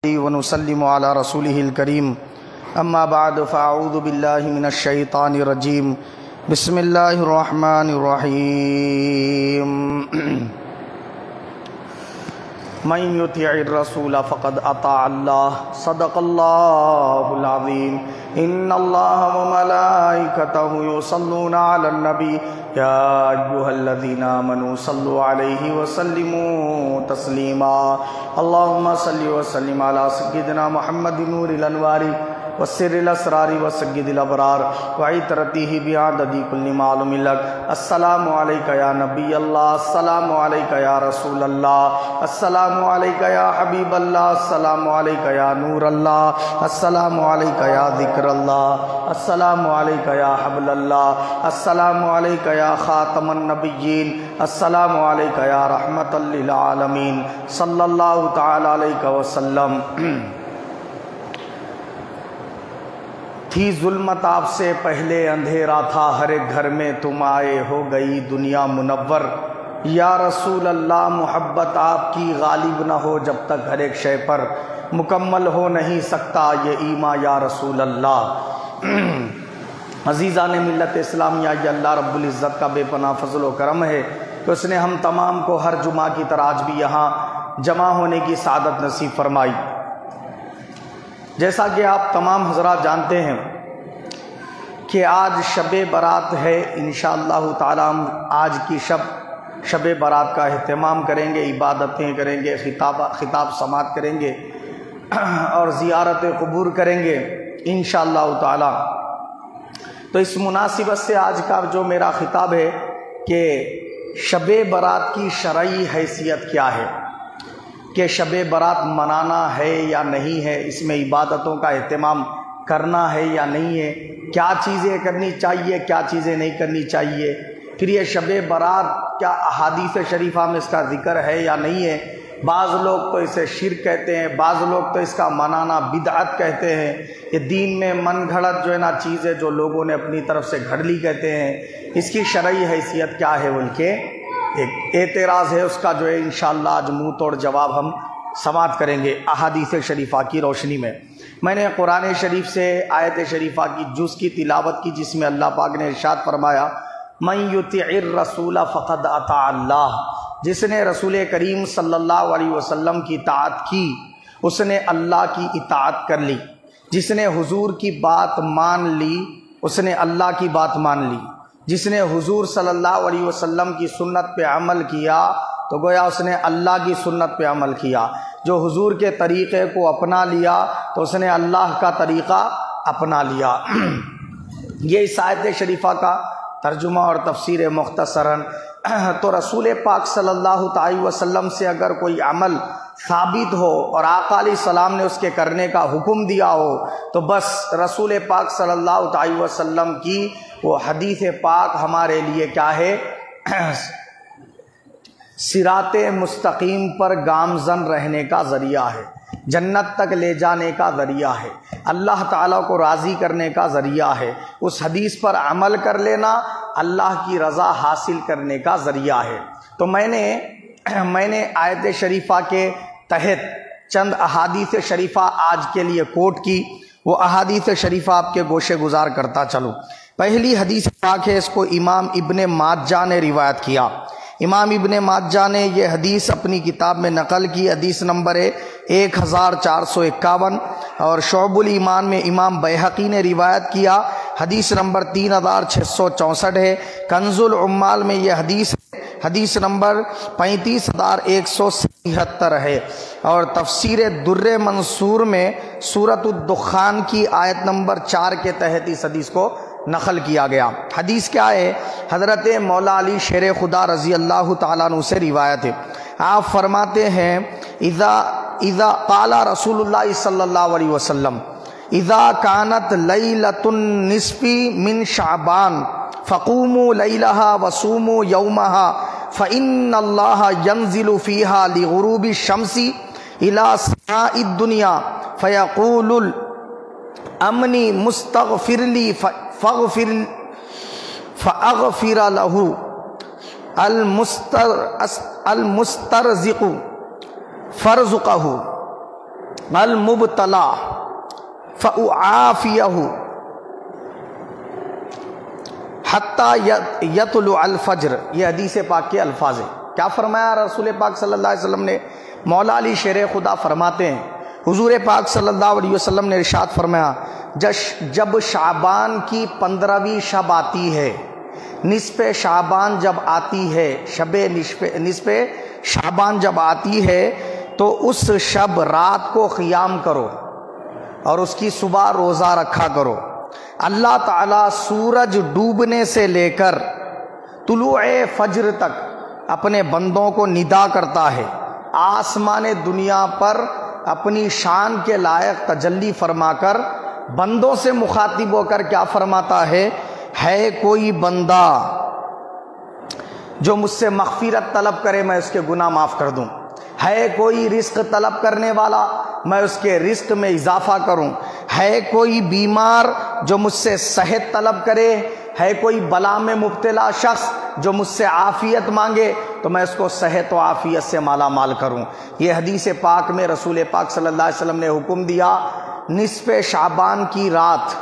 ونسلم على رسوله الكريم اما بعد فاعوذ بالله من الشيطان الرجيم بسم الله الرحمن الرحيم من يطع الرسول فقد اطاع الله صدق الله العظيم ان الله وملائكته يصلون على النبي يا أيها الذين آمنوا صلوا عليه وسلموا تسليما اللهم صل وسلم على سيدنا محمد نور الأنوار والسر الأسرار وسيد الأبرار وعطرته بعدد كل معلوم لك السلام عليك يا نبي الله السلام عليك يا رسول الله السلام عليك يا حبيب الله السلام عليك يا نور الله السلام عليك يا ذكر الله السلام عليك يا حبل الله السلام عليك يا خاتم النبيين السلام عليك يا رحمة للعالمين صلى الله تعالى عليك وسلم تھی ظلمت آپ سے پہلے اندھیرا تھا ہر ایک گھر میں تم آئے ہو گئی دنیا منور یا رسول اللہ محبت آپ کی غالب نہ ہو جب تک ہر ایک شے پر مکمل ہو نہیں سکتا یہ ایمان یا رسول اللہ عزیزان ملت اسلامیہ یہ اللہ رب العزت کا بے پناہ فضل و کرم ہے کہ اس نے ہم تمام کو ہر جمعہ کی طرح آج بھی یہاں جمع ہونے کی سعادت نصیب فرمائی۔ جیسا کہ آپ تمام حضرات جانتے ہیں کہ آج شب برات ہے، انشاءاللہ تعالی ہم آج کی شب برات کا اہتمام کریں گے، عبادتیں کریں گے، خطاب سماعت کریں گے اور زیارت قبور کریں گے انشاءاللہ تعالی۔ تو اس مناسبت سے آج کا جو میرا خطاب ہے کہ شب برات کی شرعی حیثیت کیا ہے، کہ شب برات منانا ہے یا نہیں ہے، اس میں عبادتوں کا اہتمام کرنا ہے یا نہیں ہے، کیا چیزیں کرنی چاہیے کیا چیزیں نہیں کرنی چاہیے، پھر یہ شب برات کیا احادیث شریفہ میں اس کا ذکر ہے یا نہیں ہے۔ بعض لوگ تو اسے شرک کہتے ہیں، بعض لوگ تو اس کا منانا بدعت کہتے ہیں، یہ دین میں من گھڑت جو ہے نا چیز ہے جو لوگوں نے اپنی طرف سے گھڑ لی کہتے ہیں۔ اس کی شرعی حیثیت کیا ہے بول کے ایک اعتراض ہے، اس کا جو ہے انشاءاللہ آج منہ توڑ جواب ہم سماعت کریں گے احادیث شریفہ کی روشنی میں۔ میں نے قرآن شریف سے آیت شریفہ کی جز کی تلاوت کی جس میں اللہ پاک نے ارشاد فرمایا من یطع الرسول فقد اطاع اللہ، جس نے رسول کریم صلی اللہ علیہ وسلم کی اطاعت کی اس نے اللہ کی اطاعت کر لی، جس نے حضور کی بات مان لی اس نے اللہ کی بات مان لی، جس نے حضور صلی اللہ علیہ وسلم کی سنت پہ عمل کیا تو گویا اس نے اللہ کی سنت پہ عمل کیا، جو حضور کے طریقے کو اپنا لیا تو اس نے اللہ کا طریقہ اپنا لیا۔ یہ اس آیت شریفہ کا ترجمہ اور تفسیر مختصراً۔ تو رسول پاک صلی اللہ تعالی وسلم سے اگر کوئی عمل ثابت ہو اور آقا علیہ السلام نے اس کے کرنے کا حکم دیا ہو تو بس رسول پاک صلی اللہ تعالی وسلم کی وہ حدیث پاک ہمارے لیے کیا ہے، صراط مستقیم پر گامزن رہنے کا ذریعہ ہے، جنت تک لے جانے کا ذریعہ ہے، اللہ تعالیٰ کو راضی کرنے کا ذریعہ ہے، اس حدیث پر عمل کر لینا اللہ کی رضا حاصل کرنے کا ذریعہ ہے۔ تو میں نے آیت شریفہ کے تحت چند احادیث شریفہ آج کے لیے کوٹ کی، وہ احادیث شریفہ آپ کے گوشے گزار کرتا چلوں۔ پہلی حدیث پاک ہے، اس کو امام ابن ماجہ نے روایت کیا۔ امام ابن ماجہ نے یہ حدیث اپنی کتاب میں نقل کی، حدیث نمبر ہے 1451، اور شعب الایمان میں امام بیہقی نے روایت کیا، حدیث نمبر 3664 ہے، کنز العمال میں یہ حدیث نمبر 35177 ہے، اور تفسیر در منصور میں سورۃ الدخان کی آیت نمبر 4 کے تحت اس حدیث کو نقل کیا گیا۔ حدیث کیا ہے؟ حضرت مولا علی شیر خدا رضی اللہ تعالیٰ عنہ سے روایت ہے، آپ فرماتے ہیں اذا قال رسول اللہ صلی اللہ علیہ وسلم اذا كانت لیلۃ النصف من شعبان فقوموا لیلہا وصوموا یومہا فإن اللہ ينزل فیہا لغروب الشمس الى سماء الدنیا فیقول الامنی مستغفر لی فاغفر له المسترزق فرزقہ المبتلا فأعافیہ حتی یطلع الفجر، یہ حدیث پاک کے الفاظ ہیں۔ کیا فرمایا رسول پاک صلی اللہ علیہ وسلم نے؟ مولا علی شیر خدا فرماتے ہیں حضور پاک صلی اللہ علیہ وسلم نے ارشاد فرمایا جب شعبان کی 15ویں شب آتی ہے، نصف شعبان جب آتی ہے، نصف شعبان جب آتی ہے تو اس شب رات کو قیام کرو اور اس کی صبح روزہ رکھا کرو۔ اللہ تعالیٰ سورج ڈوبنے سے لے کر طلوع فجر تک اپنے بندوں کو ندا کرتا ہے، آسمان دنیا پر اپنی شان کے لائق تجلی فرما کر بندوں سے مخاطب ہو کر کیا فرماتا ہے کوئی بندہ جو مجھ سے مغفرت طلب کرے میں اس کے گناہ معاف کر دوں، ہے کوئی رزق طلب کرنے والا میں اس کے رزق میں اضافہ کروں، ہے کوئی بیمار جو مجھ سے صحت طلب کرے، ہے کوئی بلا میں مبتلا شخص جو مجھ سے عافیت مانگے تو میں اس کو صحت و عافیت سے مالا مال کروں۔ یہ حدیث پاک میں رسول پاک صلی اللہ علیہ وسلم نے حکم دیا نصف شعبان کی رات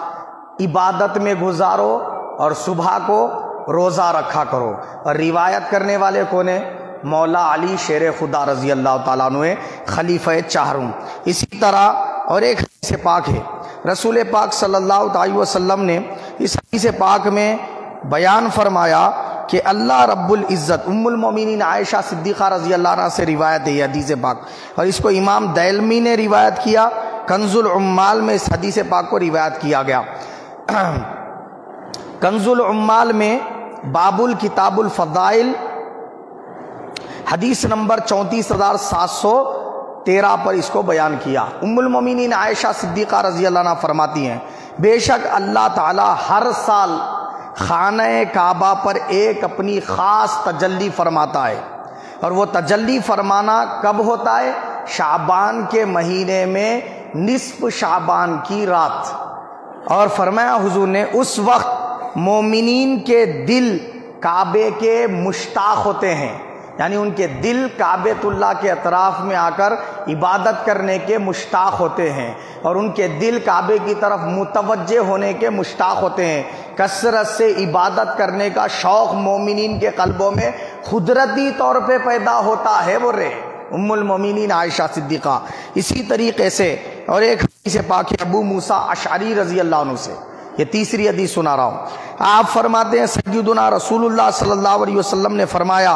عبادت میں گزارو اور صبح کو روزہ رکھا کرو۔ اور روایت کرنے والے کون ہیں؟ مولا علی شیر خدا رضی اللہ تعالیٰ عنہ خلیفہ چہارم۔ اسی طرح اور ایک حدیث پاک ہے رسول پاک صلی اللہ علیہ وسلم نے اس حدیث پاک میں بیان فرمایا کہ اللہ رب العزت ام المومنین عائشہ صدیقہ رضی اللہ عنہ سے روایت ہے یہ حدیث پاک، اور اس کو امام دائلمی نے روایت کیا، کنز العمال میں اس حدیث پاک کو روایت کیا گیا۔ کنز العمال میں باب الکتاب الفضائل حدیث نمبر 34713 پر اس کو بیان کیا۔ ام المومنین عائشہ صدیقہ رضی اللہ عنہ فرماتی ہیں بے شک اللہ تعالی ہر سال خانہ کعبہ پر ایک اپنی خاص تجلی فرماتا ہے، اور وہ تجلی فرمانا کب ہوتا ہے؟ شعبان کے مہینے میں نصف شعبان کی رات۔ اور فرمایا حضور نے اس وقت مومنین کے دل کعبے کے مشتاق ہوتے ہیں، یعنی ان کے دل کعبۃ اللہ کے اطراف میں آ کر عبادت کرنے کے مشتاق ہوتے ہیں، اور ان کے دل کعبے کی طرف متوجہ ہونے کے مشتاق ہوتے ہیں۔ کثرت سے عبادت کرنے کا شوق مومنین کے قلبوں میں قدرتی طور پہ پیدا ہوتا ہے، وہ ام المومنین عائشہ صدیقہ۔ اسی طریقے سے اور ایک حدیث پاک ہے ابو موسیٰ اشعری رضی اللہ عنہ سے، یہ تیسری حدیث سنا رہا ہوں۔ آپ فرماتے ہیں سیدنا رسول اللہ صلی اللہ علیہ وسلم نے فرمایا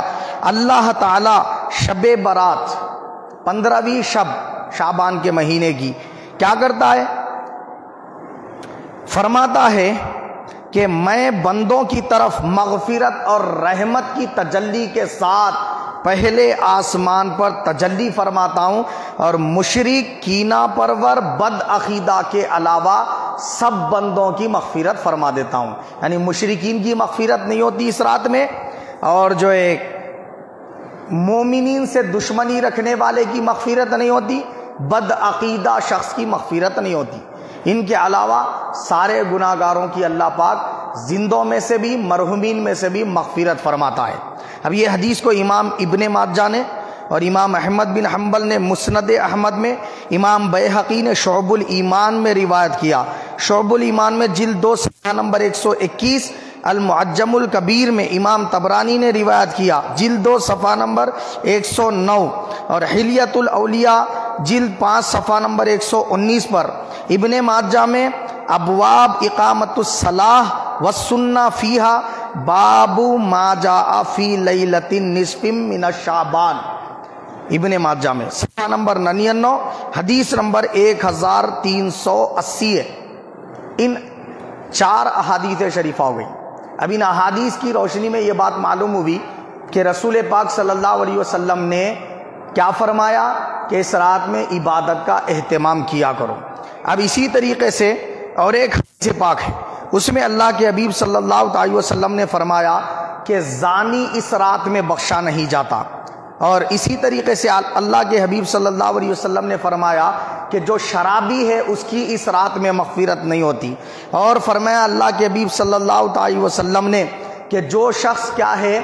اللہ تعالی شب برات 15ویں شب شعبان کے مہینے کی کیا کرتا ہے؟ فرماتا ہے کہ میں بندوں کی طرف مغفرت اور رحمت کی تجلی کے ساتھ پہلے آسمان پر تجلی فرماتا ہوں، اور مشرک کینہ پرور بد عقیدہ کے علاوہ سب بندوں کی مغفرت فرما دیتا ہوں۔ یعنی مشرکین کی مغفرت نہیں ہوتی اس رات میں، اور جو ایک مومنین سے دشمنی رکھنے والے کی مغفرت نہیں ہوتی، بد عقیدہ شخص کی مغفرت نہیں ہوتی۔ ان کے علاوہ سارے گناہ گاروں کی اللہ پاک زندوں میں سے بھی مرحومین میں سے بھی مغفرت فرماتا ہے۔ اب یہ حدیث کو امام ابن ماجہ نے اور امام احمد بن حنبل نے مسند احمد میں، امام بیہقی نے شعب الایمان میں روایت کیا۔ شعب الایمان میں جلد 2 صفحہ نمبر 121، المعجم الکبیر میں امام طبرانی نے روایت کیا جلد 2 صفحہ نمبر 109، اور حلیۃ الاولیاء جلد 5 صفحہ نمبر 119 پر۔ ابن ماجہ میں ابواب اقامت الصلاح والسنہ فیہا باب ما جاء فی لیلۃ نصف من الشعبان، ابن ماجہ میں صفحہ نمبر 99 حدیث نمبر 1380 ہے۔ ان 4 احادیث شریفہ ہو گئی۔ اب ان احادیث کی روشنی میں یہ بات معلوم ہوئی کہ رسول پاک صلی اللہ علیہ وسلم نے کیا فرمایا کہ اس رات میں عبادت کا اہتمام کیا کرو۔ اب اسی طریقے سے اور ایک حدیث پاک ہے، اس میں اللہ کے حبیب صلی اللہ علیہ وسلم نے فرمایا کہ زانی اس رات میں بخشا نہیں جاتا، اور اسی طریقے سے اللہ کے حبیب صلی اللہ علیہ وسلم نے فرمایا کہ جو شرابی ہے اس کی اس رات میں مغفرت نہیں ہوتی، اور فرمایا اللہ کے حبیب صلی اللہ علیہ وسلم نے کہ جو شخص کیا ہے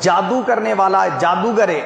جادو کرنے والا ہے، جادوگر ہے،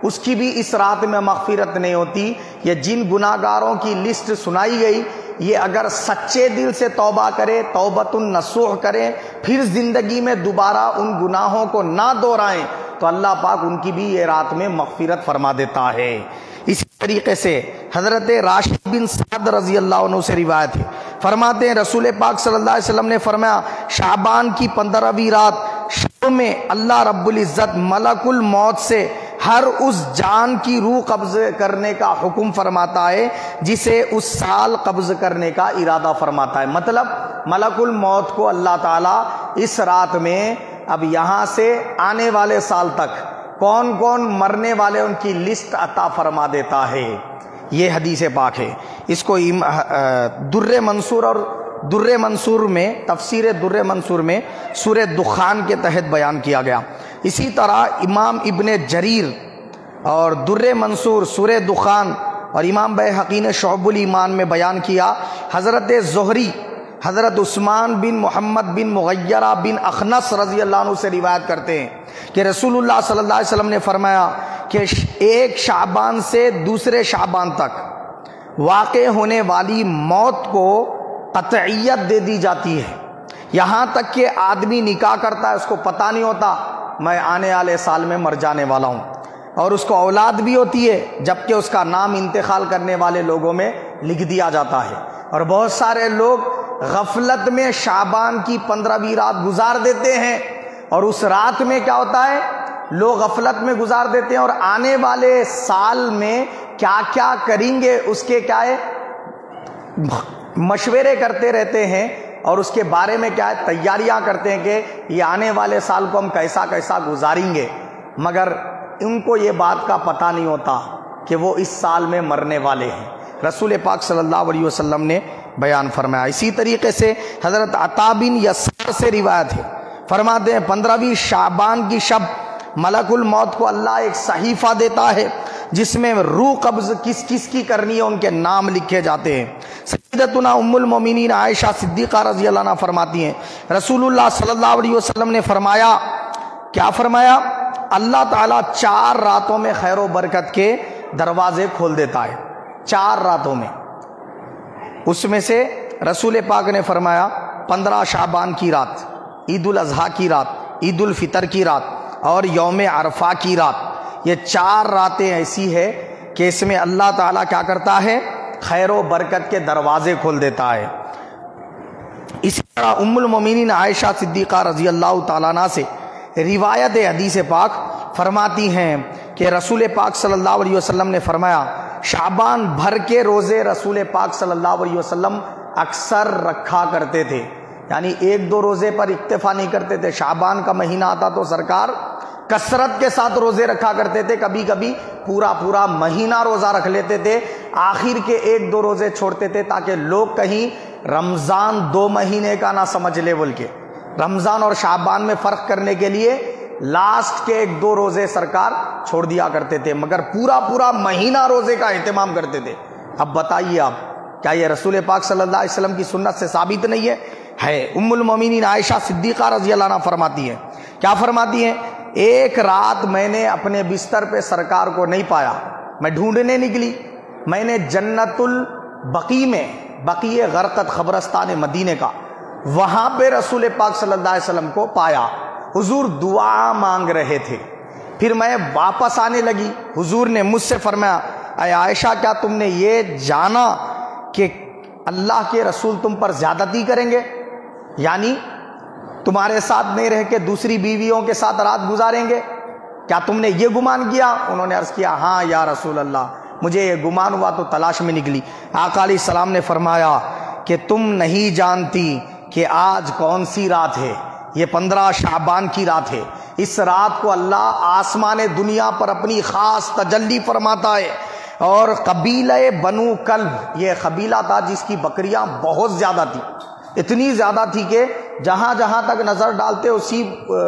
اس کی بھی اس رات میں مغفرت نہیں ہوتی۔ یہ جن گناہگاروں کی لسٹ سنائی گئی، یہ اگر سچے دل سے توبہ کرے، توبۃ النصوح کرے، پھر زندگی میں دوبارہ ان گناہوں کو نہ دہرائیں، تو اللہ پاک ان کی بھی یہ رات میں مغفرت فرما دیتا ہے۔ اسی طریقے سے حضرت راشد بن سعد رضی اللہ عنہ سے روایت ہے، فرماتے ہیں رسول پاک صلی اللہ علیہ وسلم نے فرمایا شعبان کی 15ویں رات شب میں اللہ رب العزت ملک الموت سے ہر اس جان کی روح قبض کرنے کا حکم فرماتا ہے جسے اس سال قبض کرنے کا ارادہ فرماتا ہے۔ مطلب ملک الموت کو اللہ تعالیٰ اس رات میں اب یہاں سے آنے والے سال تک کون کون مرنے والے ان کی لسٹ عطا فرما دیتا ہے۔ یہ حدیث پاک ہے۔ اس کو در منصور اور در منصور میں، تفسیر در منصور میں سورہ دخان کے تحت بیان کیا گیا۔ اسی طرح امام ابن جریر اور در منصور سورہ دخان اور امام بہقی نے شعب الایمان میں بیان کیا، حضرت زہری حضرت عثمان بن محمد بن مغیرہ بن اخنس رضی اللہ عنہ سے روایت کرتے ہیں کہ رسول اللہ صلی اللہ علیہ وسلم نے فرمایا کہ ایک شعبان سے دوسرے شعبان تک واقع ہونے والی موت کو قطعیت دے دی جاتی ہے، یہاں تک کہ آدمی نکاح کرتا ہے، اس کو پتہ نہیں ہوتا میں آنے والے سال میں مر جانے والا ہوں، اور اس کو اولاد بھی ہوتی ہے جبکہ اس کا نام انتقال کرنے والے لوگوں میں لکھ دیا جاتا ہے۔ اور بہت سارے لوگ غفلت میں شعبان کی 15ویں رات گزار دیتے ہیں، اور اس رات میں کیا ہوتا ہے، لوگ غفلت میں گزار دیتے ہیں اور آنے والے سال میں کیا کیا کریں گے اس کے کیا ہے مشورے کرتے رہتے ہیں، اور اس کے بارے میں کیا ہے تیاریاں کرتے ہیں کہ یہ آنے والے سال کو ہم کیسا کیسا گزاریں گے، مگر ان کو یہ بات کا پتہ نہیں ہوتا کہ وہ اس سال میں مرنے والے ہیں۔ رسول پاک صلی اللہ علیہ وسلم نے بیان فرمایا۔ اسی طریقے سے حضرت عطا بن یسار سے روایت ہے، فرماتے ہیں 15ویں شعبان کی شب ملک الموت کو اللہ ایک صحیفہ دیتا ہے جس میں روح قبض کس کس کی کرنی ہے ان کے نام لکھے جاتے ہیں۔ سیدتنا ام المومنین عائشہ صدیقہ رضی اللہ عنہ فرماتی ہیں رسول اللہ صلی اللہ علیہ وسلم نے فرمایا، کیا فرمایا، اللہ تعالیٰ 4 راتوں میں خیر و برکت کے دروازے کھول دیتا ہے، 4 راتوں میں۔ اس میں سے رسول پاک نے فرمایا 15 شعبان کی رات، عید الاضحیٰ کی رات، عید الفطر کی رات اور یوم عرفہ کی رات، یہ 4 راتیں ایسی ہے کہ اس میں اللہ تعالیٰ کیا کرتا ہے، خیر و برکت کے دروازے کھول دیتا ہے۔ اسی طرح ام المومنین عائشہ صدیقہ رضی اللہ تعالیٰ عنہ سے روایت حدیث پاک فرماتی ہیں کہ رسول پاک صلی اللہ علیہ وسلم نے فرمایا شعبان بھر کے روزے رسول پاک صلی اللہ علیہ وسلم اکثر رکھا کرتے تھے، یعنی 1-2 روزے پر اکتفا نہیں کرتے تھے۔ شعبان کا مہینہ آتا تو سرکار کثرت کے ساتھ روزے رکھا کرتے تھے، کبھی کبھی پورا مہینہ روزہ رکھ لیتے تھے، آخر کے 1-2 روزے چھوڑتے تھے تاکہ لوگ کہیں رمضان 2 مہینے کا نہ سمجھ لے، بول کے رمضان اور شعبان میں فرق کرنے کے لیے لاسٹ کے 1-2 روزے سرکار چھوڑ دیا کرتے تھے، مگر پورا مہینہ روزے کا اہتمام کرتے تھے۔ اب بتائیے آپ، کیا یہ رسول پاک صلی اللہ علیہ وسلم کی سنت سے ثابت نہیں ہے؟ ام المومنین عائشہ صدیقہ رضی اللہ عنہ فرماتی ہیں، کیا فرماتی ہیں، ایک رات میں نے اپنے بستر پہ سرکار کو نہیں پایا، میں ڈھونڈنے نکلی، میں نے جنت البقیع میں، بقیع غرقد قبرستان مدینے کا، وہاں پہ رسول پاک صلی اللہ علیہ وسلم کو پایا، حضور دعا مانگ رہے تھے۔ پھر میں واپس آنے لگی، حضور نے مجھ سے فرمایا اے عائشہ کیا تم نے یہ جانا کہ اللہ کے رسول تم پر زیادتی کریں گے، یعنی تمہارے ساتھ نہیں رہ کے دوسری بیویوں کے ساتھ رات گزاریں گے، کیا تم نے یہ گمان کیا؟ انہوں نے عرض کیا ہاں یا رسول اللہ، مجھے یہ گمان ہوا تو تلاش میں نکلی۔ آقا علیہ السلام نے فرمایا کہ تم نہیں جانتی کہ آج کون سی رات ہے، یہ 15 شعبان کی رات ہے، اس رات کو اللہ آسمان دنیا پر اپنی خاص تجلی فرماتا ہے، اور قبیلہ بنو کلب یہ قبیلہ تھا جس کی بکریاں بہت زیادہ تھی، اتنی زیادہ تھی کہ جہاں جہاں تک نظر ڈالتے اسی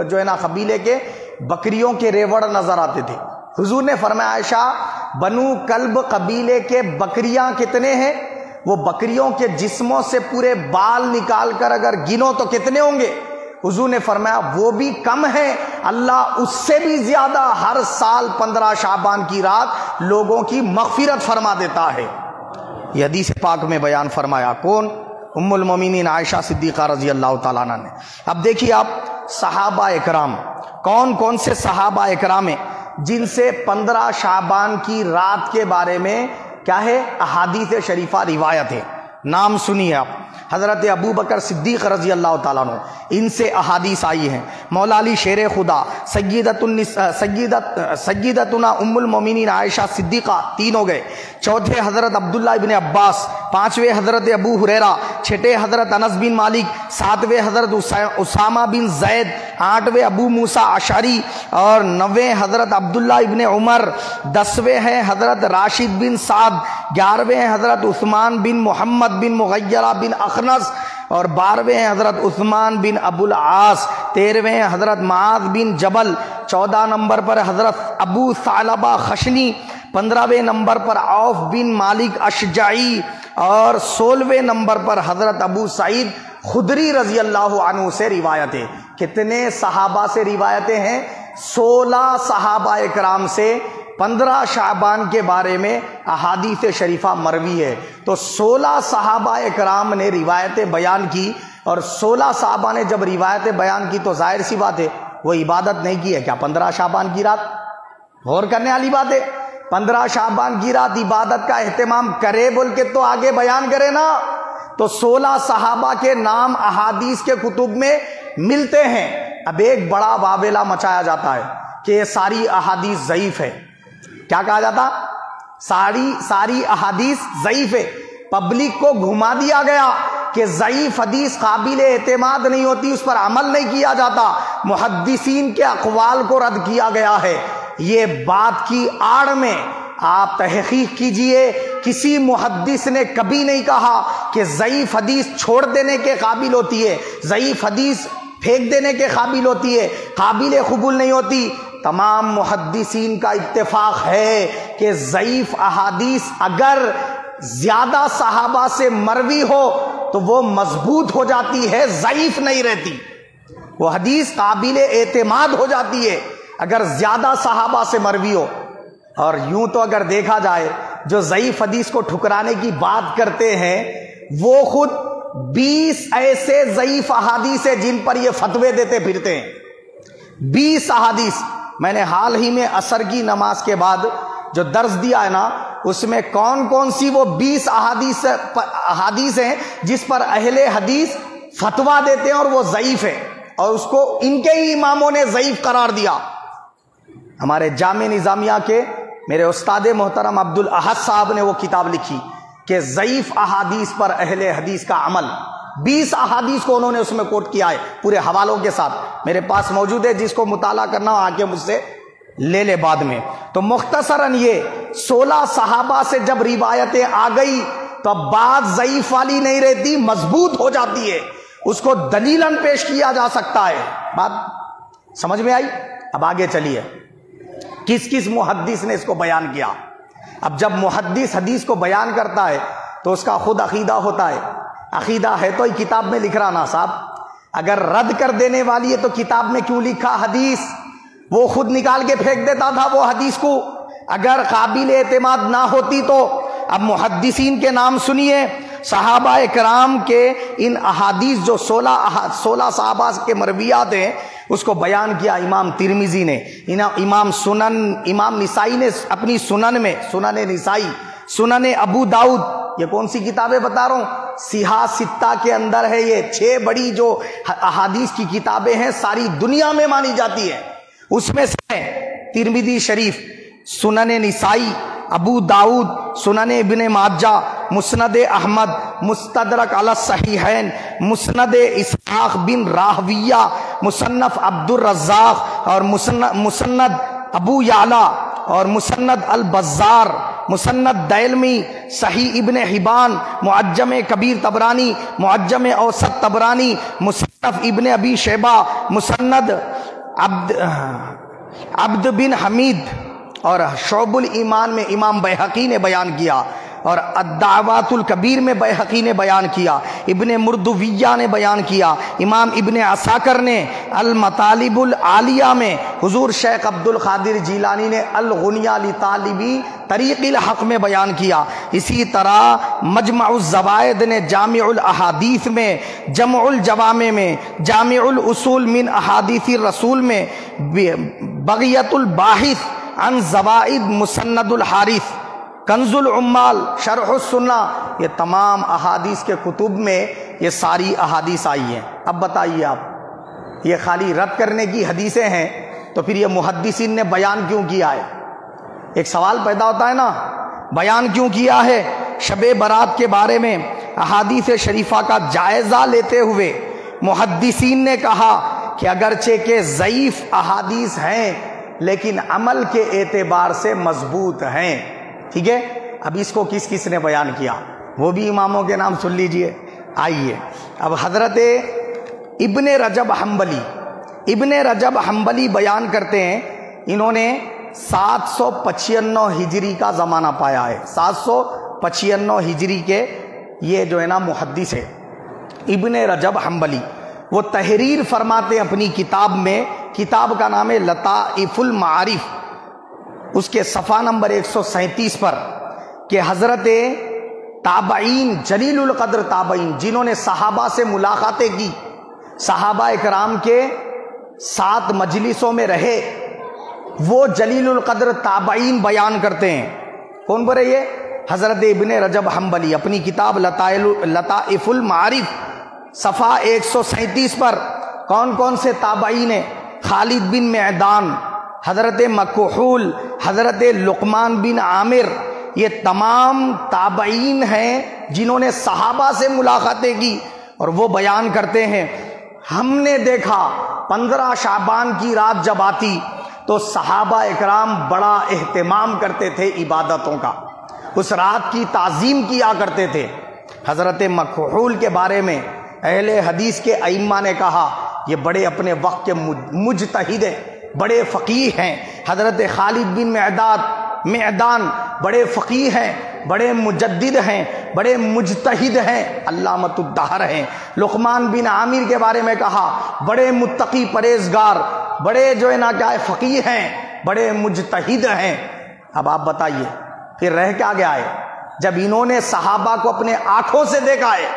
جو ہے نا قبیلے کے بکریوں کے ریوڑ نظر آتے تھے۔ حضور نے فرمایا عائشہ بنو کلب قبیلے کے بکریاں کتنے ہیں؟ وہ بکریوں کے جسموں سے پورے بال نکال کر اگر گنو تو کتنے ہوں گے؟ حضور نے فرمایا وہ بھی کم ہے، اللہ اس سے بھی زیادہ ہر سال 15 شعبان کی رات لوگوں کی مغفرت فرما دیتا ہے۔ یہ حدیث پاک میں بیان فرمایا کون؟ ام المومنین عائشہ صدیقہ رضی اللہ تعالیٰ عنہ نے۔ اب دیکھیے آپ صحابہ اکرام، کون کون سے صحابہ اکرام ہیں جن سے 15 شعبان کی رات کے بارے میں کیا ہے احادیث شریفہ روایت ہے؟ نام سنیے آپ۔ حضرت ابو بکر صدیق رضی اللہ تعالیٰ عنہ، ان سے احادیث آئی ہیں۔ مولا علی شیر خدا، سیدتنا ام المومنین عائشہ صدیقہ، تین ہو گئے۔ چوتھے حضرت عبداللہ ابن عباس، پانچویں حضرت ابو ہریرہ، چھٹے حضرت انس بن مالک، ساتویں حضرت اسامہ بن زید، آٹھویں ابو موسیٰ اشعری اور نویں حضرت عبداللہ ابن عمر، دسویں ہیں حضرت راشد بن سعد، گیارہویں حضرت عثمان بن محمد بن مغیرہ بن اخنس اور 12ویں حضرت عثمان بن ابو العاص، 13ویں حضرت معاذ بن جبل، 14 نمبر پر حضرت ابو ثعلبہ خشنی، 15ویں نمبر پر عوف بن مالک اشجعی اور 16ویں نمبر پر حضرت ابو سعید خدری رضی اللہ عنہ سے روایت ہے۔ کتنے صحابہ سے روایتیں ہیں؟ 16 صحابہ اکرام سے 15 شعبان کے بارے میں احادیث شریفہ مروی ہے۔ تو 16 صحابہ اکرام نے روایتیں بیان کی، اور 16 صحابہ نے جب روایتیں بیان کی تو ظاہر سی بات ہے وہ عبادت نہیں کی ہے کیا 15 شعبان کی رات؟ غور کرنے والی بات ہے۔ 15 شعبان کی رات عبادت کا اہتمام کرے بول کے تو آگے بیان کرے نا۔ تو 16 صحابہ کے نام احادیث کے کتب میں ملتے ہیں۔ اب ایک بڑا واویلا مچایا جاتا ہے کہ یہ ساری احادیث ضعیف ہے۔ کیا کہا جاتا؟ ساری احادیث ضعیف ہے۔ پبلک کو گھما دیا گیا کہ ضعیف حدیث قابل اعتماد نہیں ہوتی، اس پر عمل نہیں کیا جاتا، محدثین کے اقوال کو رد کیا گیا ہے۔ یہ بات کی آڑ میں آپ تحقیق کیجئے، کسی محدث نے کبھی نہیں کہا کہ ضعیف حدیث چھوڑ دینے کے قابل ہوتی ہے، ضعیف حدیث پھینک دینے کے قابل ہوتی ہے، قابل قبول نہیں ہوتی۔ تمام محدثین کا اتفاق ہے کہ ضعیف احادیث اگر زیادہ صحابہ سے مروی ہو تو وہ مضبوط ہو جاتی ہے، ضعیف نہیں رہتی، وہ حدیث قابل اعتماد ہو جاتی ہے اگر زیادہ صحابہ سے مروی ہو۔ اور یوں تو اگر دیکھا جائے جو ضعیف حدیث کو ٹھکرانے کی بات کرتے ہیں وہ خود 20 ایسے ضعیف احادیث ہیں جن پر یہ فتوے دیتے پھرتے ہیں۔ 20 احادیث میں نے حال ہی میں عصر کی نماز کے بعد جو درس دیا ہے نا، اس میں کون کون سی وہ 20 احادیث ہیں جس پر اہل حدیث فتویٰ دیتے ہیں اور وہ ضعیف ہے، اور اس کو ان کے ہی اماموں نے ضعیف قرار دیا۔ ہمارے جامع نظامیہ کے میرے استاد محترم عبد الاحد صاحب نے وہ کتاب لکھی کہ ضعیف احادیث پر اہل حدیث کا عمل، 20 احادیث کو انہوں نے اس میں کوٹ کیا ہے پورے حوالوں کے ساتھ، میرے پاس موجود ہے، جس کو مطالعہ کرنا ہو آ کے مجھ سے لے لے بعد میں۔ تو مختصراً یہ 16 صحابہ سے جب روایتیں آ گئی تو اب بات ضعیف والی نہیں رہتی، مضبوط ہو جاتی ہے، اس کو دلیلاً پیش کیا جا سکتا ہے۔ بات سمجھ میں آئی؟ اب آگے چلیے، کس کس محدث نے اس کو بیان کیا؟ اب جب محدث حدیث کو بیان کرتا ہے تو اس کا خود عقیدہ ہوتا ہے، عقیدہ ہے تو ہی کتاب میں لکھ رہا نا صاحب، اگر رد کر دینے والی ہے تو کتاب میں کیوں لکھا حدیث؟ وہ خود نکال کے پھینک دیتا تھا وہ حدیث کو اگر قابل اعتماد نہ ہوتی تو۔ اب محدثین کے نام سنیے، صحابہ اکرام کے ان احادیث جو 16 صحابہ کے مرویات ہیں اس کو بیان کیا امام ترمذی نے، امام نسائی نے اپنی سنن میں، سنن نسائی، سنن ابو داؤد، یہ کون سی کتابیں بتا رہا ہوں؟ سیاہ ستہ کے اندر ہے یہ 6 بڑی جو احادیث کی کتابیں ہیں ساری دنیا میں مانی جاتی ہیں، اس میں سے ترمذی شریف، سنن نسائی، ابو داؤد، سنن ابن ماجہ، مسند احمد، مستدرک علی الصحیحین، مسند اسحاق بن راہویہ، مصنف عبد الرزاق اور مسند ابو یعلا اور مسند البزار، مسند دیلمی، صحیح ابن حبان، معجم کبیر طبرانی، معجم اوسط طبرانی، مصنف ابن ابی شیبہ، مسند عبد بن حمید اور شعب الایمان میں امام بیہقی نے بیان کیا، اور الدعوات الکبیر میں بیہقی نے بیان کیا، ابن مردویہ نے بیان کیا، امام ابن عساکر نے المطالب العالیہ میں، حضور شیخ عبد القادر جیلانی نے الغنیہ لطالبی طریق الحق میں بیان کیا، اسی طرح مجمع الزوائد نے جامع الاحادیث میں، جمع الجوامع میں، جامع الاصول من احادیث الرسول میں، بغیت الباحث عن زوائد مسند الحارث، کنز العمال، شرح السنہ، یہ تمام احادیث کے کتب میں یہ ساری احادیث آئی ہیں۔ اب بتائیے آپ، یہ خالی رد کرنے کی حدیثیں ہیں تو پھر یہ محدثین نے بیان کیوں کیا ہے؟ ایک سوال پیدا ہوتا ہے نا، بیان کیوں کیا ہے؟ شب برات کے بارے میں احادیث شریفہ کا جائزہ لیتے ہوئے محدثین نے کہا کہ اگرچہ کہ ضعیف احادیث ہیں لیکن عمل کے اعتبار سے مضبوط ہیں، ٹھیک ہے؟ اب اس کو کس کس نے بیان کیا وہ بھی اماموں کے نام سن لیجئے۔ آئیے اب حضرت ابن رجب حنبلی بیان کرتے ہیں، انہوں نے 795 ہجری کا زمانہ پایا ہے، 795 ہجری کے یہ جو ہے نا محدث ہے ابن رجب حنبلی، وہ تحریر فرماتے ہیں اپنی کتاب میں، کتاب کا نام ہے لطائف المعارف، اس کے صفحہ نمبر 137 پر، کہ حضرت تابعین، جلیل القدر تابعین جنہوں نے صحابہ سے ملاقاتیں کی، صحابہ اکرام کے ساتھ مجلسوں میں رہے، وہ جلیل القدر تابعین بیان کرتے ہیں۔ کون بولے یہ؟ حضرت ابن رجب حنبلی اپنی کتاب لطائف المعارف صفحہ 137 پر کون کون سے تابعین ہیں؟ خالد بن معدان، حضرت مکحول، حضرت لقمان بن عامر، یہ تمام تابعین ہیں جنہوں نے صحابہ سے ملاقاتیں کی، اور وہ بیان کرتے ہیں ہم نے دیکھا 15 شعبان کی رات جب آتی تو صحابہ اکرام بڑا اہتمام کرتے تھے عبادتوں کا، اس رات کی تعظیم کیا کرتے تھے۔ حضرت مکحول کے بارے میں اہل حدیث کے ائمہ نے کہا یہ بڑے اپنے وقت کے مجتہد ہیں، بڑے فقیہ ہیں۔ حضرت خالد بن معدان بڑے فقیہ ہیں، بڑے مجدد ہیں، بڑے مجتہد ہیں، علامۃ الدہر ہیں۔ لقمان بن عامر کے بارے میں کہا بڑے متقی پرہیزگار، بڑے جو ہے نا کیا ہے فقیہ ہیں، بڑے مجتہد ہیں۔ اب آپ بتائیے پھر رہ کیا گیا ہے جب انہوں نے صحابہ کو اپنے آنکھوں سے دیکھا ہے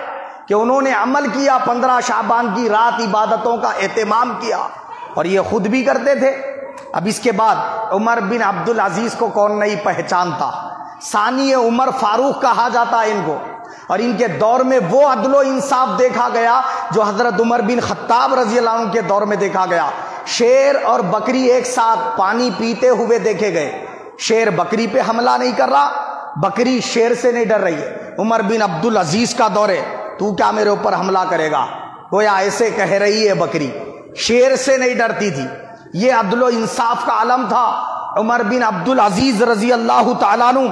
کہ انہوں نے عمل کیا، 15 شعبان کی رات عبادتوں کا اہتمام کیا، اور یہ خود بھی کرتے تھے۔ اب اس کے بعد عمر بن عبدالعزیز کو کون نہیں پہچانتا؟ ثانی عمر فاروق کہا جاتا ہے ان کو، اور ان کے دور میں وہ عدل و انصاف دیکھا گیا جو حضرت عمر بن خطاب رضی اللہ عنہ کے دور میں دیکھا گیا۔ شیر اور بکری ایک ساتھ پانی پیتے ہوئے دیکھے گئے، شیر بکری پہ حملہ نہیں کر رہا، بکری شیر سے نہیں ڈر رہی ہے۔ عمر بن عبدالعزیز کا دور ہے، تو کیا میرے اوپر حملہ کرے گا؟ گویا ایسے کہہ رہی ہے بکری، شیر سے نہیں ڈرتی تھی۔ یہ عدل و انصاف کا علم تھا۔ عمر بن عبدالعزیز رضی اللہ تعالیٰ عنہ،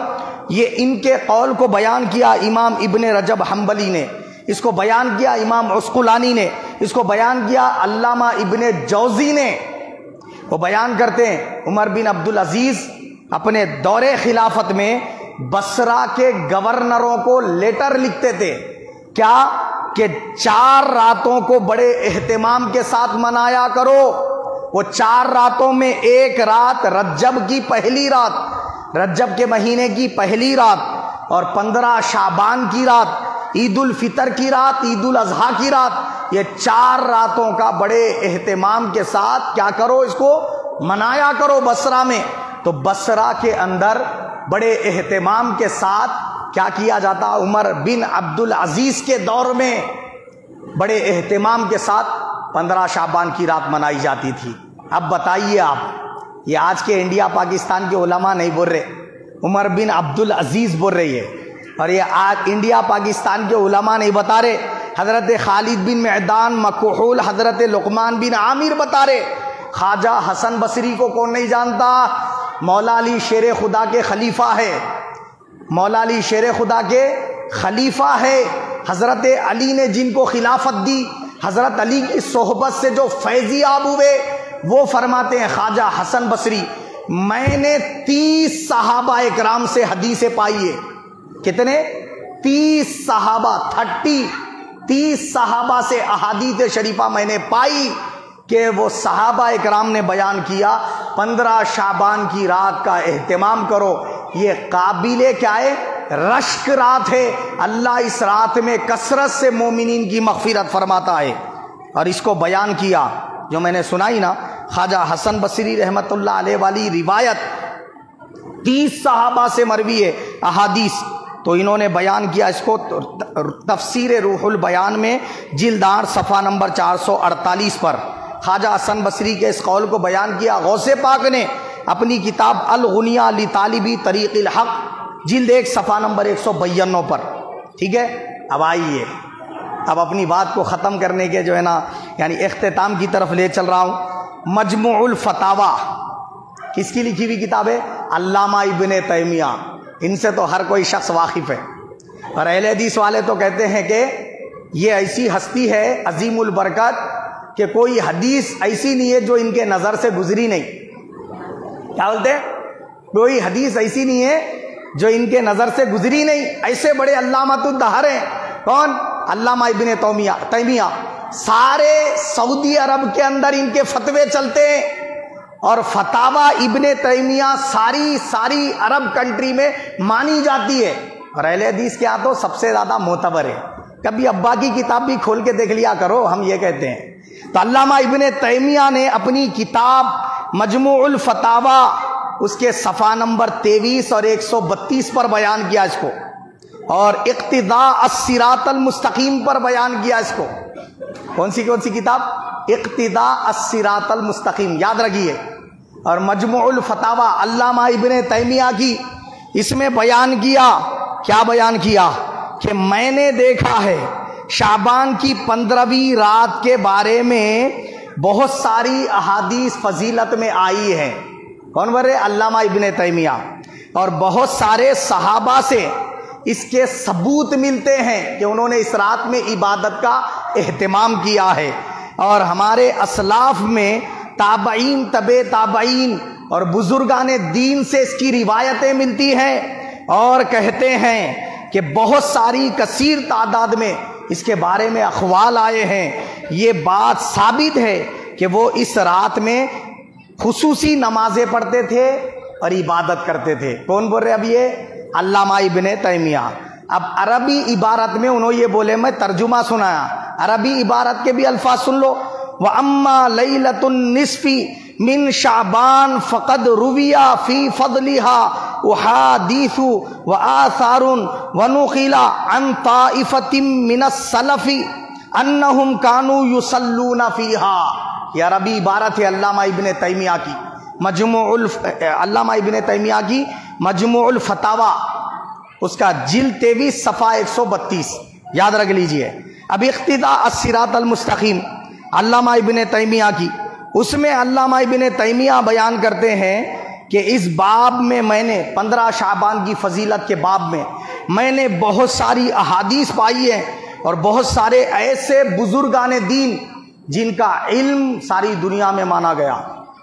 یہ ان کے قول کو بیان کیا امام ابن رجب حنبلی نے، اس کو بیان کیا امام عسقلانی نے، اس کو بیان کیا علامہ ابن جوزی نے۔ وہ بیان کرتے ہیں عمر بن عبدالعزیز اپنے دور خلافت میں بصرہ کے گورنروں کو لیٹر لکھتے تھے، کیا کہ 4 راتوں کو بڑے اہتمام کے ساتھ منایا کرو۔ وہ 4 راتوں میں ایک رات رجب کی پہلی رات، رجب کے مہینے کی پہلی رات، اور 15 شعبان کی رات، عید الفطر کی رات، عید الاضحیٰ کی رات، یہ 4 راتوں کا بڑے اہتمام کے ساتھ کیا کرو، اس کو منایا کرو بصرہ میں۔ تو بصرہ کے اندر بڑے اہتمام کے ساتھ کیا کیا جاتا؟ عمر بن عبدالعزیز کے دور میں بڑے اہتمام کے ساتھ 15 شعبان کی رات منائی جاتی تھی۔ اب بتائیے آپ، یہ آج کے انڈیا پاکستان کے علماء نہیں بول رہے، عمر بن عبدالعزیز بول رہی ہے، اور یہ آج انڈیا پاکستان کے علماء نہیں بتا رہے، حضرت خالد بن معدان، مکحول، حضرت لقمان بن عامر بتا رہے۔ خواجہ حسن بصری کو کون نہیں جانتا؟ مولا علی شیر خدا کے خلیفہ ہے، مولا علی شیر خدا کے خلیفہ ہے۔ حضرت علی نے جن کو خلافت دی، حضرت علی کی صحبت سے جو فیضیاب ہوئے، وہ فرماتے ہیں خواجہ حسن بصری، میں نے 30 صحابہ اکرام سے حدیثیں پائی ہے۔ کتنے؟ 30 صحابہ، 30 صحابہ سے احادیث شریفہ میں نے پائی کہ وہ صحابہ اکرام نے بیان کیا 15 شعبان کی رات کا اہتمام کرو، یہ قابل کیا ہے؟ رشک رات ہے، اللہ اس رات میں کثرت سے مومنین کی مغفرت فرماتا ہے۔ اور اس کو بیان کیا جو میں نے سنائی نا خواجہ حسن بصری رحمت اللہ علیہ والی روایت 30 صحابہ سے مروی ہے احادیث، تو انہوں نے بیان کیا اس کو تفسیر روح البیان میں جلد 8 صفحہ نمبر 448 پر خواجہ حسن بصری کے اس قول کو بیان کیا۔ غوث پاک نے اپنی کتاب الغنیہ لطالبی طریق الحق جلد 1 صفحہ نمبر 152 پر، ٹھیک ہے۔ اب آئیے، اب اپنی بات کو ختم کرنے کے جو ہے نا یعنی اختتام کی طرف لے چل رہا ہوں۔ مجموع الفتاوی کس کی لکھی ہوئی کتاب ہے؟ علامہ ابن تیمیہ، ان سے تو ہر کوئی شخص واقف ہے، اور اہل حدیث والے تو کہتے ہیں کہ یہ ایسی ہستی ہے عظیم البرکت کہ کوئی حدیث ایسی نہیں ہے جو ان کے نظر سے گزری نہیں۔ کیا بولتے ہیں؟ کوئی حدیث ایسی نہیں ہے جو ان کے نظر سے گزری نہیں۔ ایسے بڑے علامۃ الدہر ہیں، کون؟ علامہ ابن تیمیہ۔ سارے سعودی عرب کے اندر ان کے فتوے چلتے ہیں، اور فتاوی ابن تیمیہ ساری عرب کنٹری میں مانی جاتی ہے، اور اہل حدیث کے ہاں تو سب سے زیادہ معتبر ہے۔ کبھی ابا کی کتاب بھی کھول کے دیکھ لیا کرو، ہم یہ کہتے ہیں۔ تو علامہ ابن تیمیہ نے اپنی کتاب مجموع الفتاوی اس کے صفحہ نمبر 23 اور 132 پر بیان کیا اس کو، اور اقتداء الصراط المستقیم پر بیان کیا اس کو۔ کون سی کتاب؟ اقتداء الصراط المستقیم، یاد رکھیے۔ اور مجموع الفتاوی علامہ ابن تیمیہ کی، اس میں بیان کیا، کیا بیان کیا؟ کہ میں نے دیکھا ہے شعبان کی 15ویں رات کے بارے میں بہت ساری احادیث فضیلت میں آئی ہیں۔ کون بول رہے؟ علامہ ابن تیمیہ۔ اور بہت سارے صحابہ سے اس کے ثبوت ملتے ہیں کہ انہوں نے اس رات میں عبادت کا اہتمام کیا ہے، اور ہمارے اسلاف میں تابعین، تبع تابعین اور بزرگان دین سے اس کی روایتیں ملتی ہیں، اور کہتے ہیں کہ بہت ساری کثیر تعداد میں اس کے بارے میں اقوال آئے ہیں۔ یہ بات ثابت ہے کہ وہ اس رات میں خصوصی نمازیں پڑھتے تھے اور عبادت کرتے تھے۔ کون بول رہے اب؟ یہ علامہ ابن تیمیہ۔ اب عربی عبارت میں انہوں یہ بولے، میں ترجمہ سنایا، عربی عبارت کے بھی الفاظ سن لو۔ وَأَمَّا لَيْلَةُ النِّصْفِ مِنْ شَعْبَانَ فَقَدْ رُوِيَ فِي فَضْلِهَا أُحَادِيثُ وَآثَارٌ وَنُقِلَ عَنْ طَائِفَةٍ مِنَ السَّلَفِ أَنَّهُمْ كَانُوا يُصَلُّونَ فِيهَا۔ یہ عربی عبارت ہے علامہ ابن تیمیہ کی، علامہ ابن تیمیہ کی مجموع الفتاوی اس کا جلد 23 صفحہ 132، یاد رکھ لیجئے۔ اب اقتداء الصراط المستقیم علامہ ابن تیمیہ کی، اس میں علامہ ابن تیمیہ بیان کرتے ہیں کہ اس باب میں میں نے 15 شعبان کی فضیلت کے باب میں میں نے بہت ساری احادیث پائی ہیں، اور بہت سارے ایسے بزرگان دین جن کا علم ساری دنیا میں مانا گیا،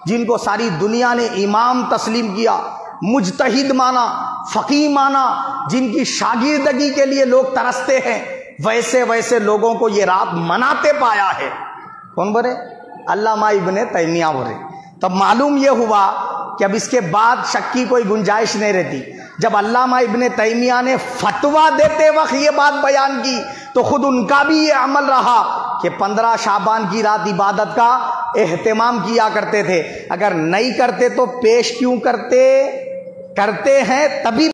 جن کو ساری دنیا نے امام تسلیم کیا، مجتہد مانا، فقیہ مانا، جن کی شاگردگی کے لیے لوگ ترستے ہیں، ویسے لوگوں کو یہ رات مناتے پایا ہے۔ کون بولے؟ علامہ ابن تیمیہ بولے۔ تب معلوم یہ ہوا کہ اب اس کے بعد شک کی کوئی گنجائش نہیں رہتی۔ جب علامہ ابن تیمیہ نے فتویٰ دیتے وقت یہ بات بیان کی تو خود ان کا بھی یہ عمل رہا کہ 15 شعبان کی رات عبادت کا اہتمام کیا کرتے تھے۔ اگر نہیں کرتے تو پیش کیوں کرتے ہیں؟ تبھی